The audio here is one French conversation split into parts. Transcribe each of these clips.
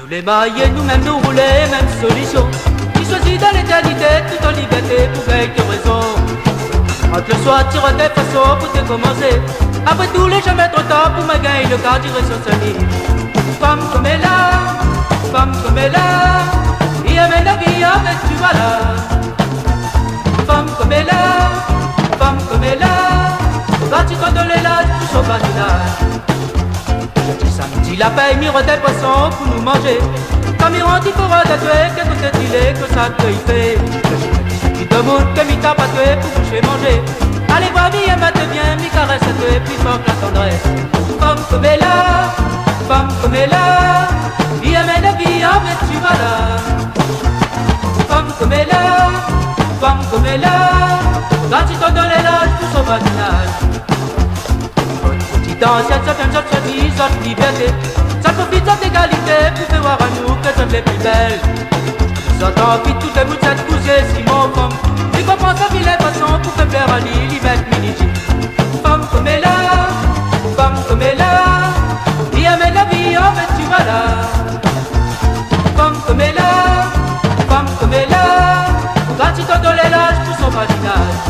Tous les mailles, nous-mêmes nous rouler, même solution. Qui choisit dans l'éternité, toute en liberté pour quelques raisons. Entre le soir, tire des façons pour te commencer. Après tout, les jamais trop tard pour me gagner le quart direction solide. Femme comme elle a, femme comme elle a, il amène la vie avec tu voilà. Femme comme elle a, femme comme elle a, quand tu condoles l'âge pour son badinage. Samedi la paille, mire des poissons pour nous manger. Quand mirant il faudra tatouer, que tout est dilé, que ça te y fait. Tu te montres que mi t'a pas tué pour coucher manger. Allez voir mi aime te bien, mi caresse à tuer, puis manque la tendresse. Femme comme elle a, femme comme elle a, il amène la vie avec tu vas là. Femme comme elle a, femme comme elle a, quand tu t'en donnes l'âge pour son badinage. Dans cette vie, cette liberté, ça profite de l'égalité pour faire voir à nous que toutes les plus belles. Nous entendons envie toutes les bouts de cette poussière, si mon femme. Tu comprends sa vie, les façons pour faire plaire à l'île, mettre mini-G. Femme comme elle a, femme comme elle a, il amène la vie, en fait tu vas là. Femme comme elle a, femme comme elle a, quand tu t'en donnes l'âge pour son badinage.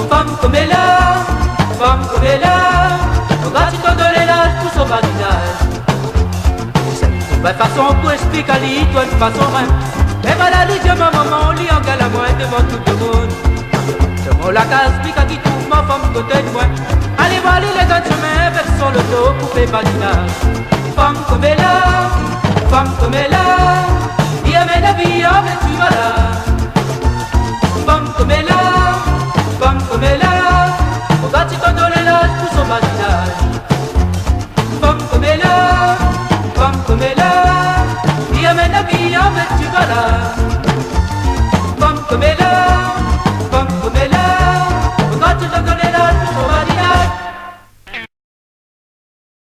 Femme comme elle a, femme comme elle a, on va t'y donner l'âge pour son badinage. C'est une nouvelle façon pour expliquer à lui, toi une façon rien. Mais voilà lui Dieu ma maman, lui en gala moi devant tout le monde. Devant la case, lui quand il trouve ma femme côté de moi. Allez voir lui les autres chemins, vers son loto pour faire badinage. Femme comme elle a, femme comme elle a, il amène la vie avec tu vas là. Femme comme elle a, femme comme elle a, on va t'y donner l'âge pour son badinage. Femme comme elle a, femme comme elle a, il amène la vie avec tu vas là. Femme comme elle a.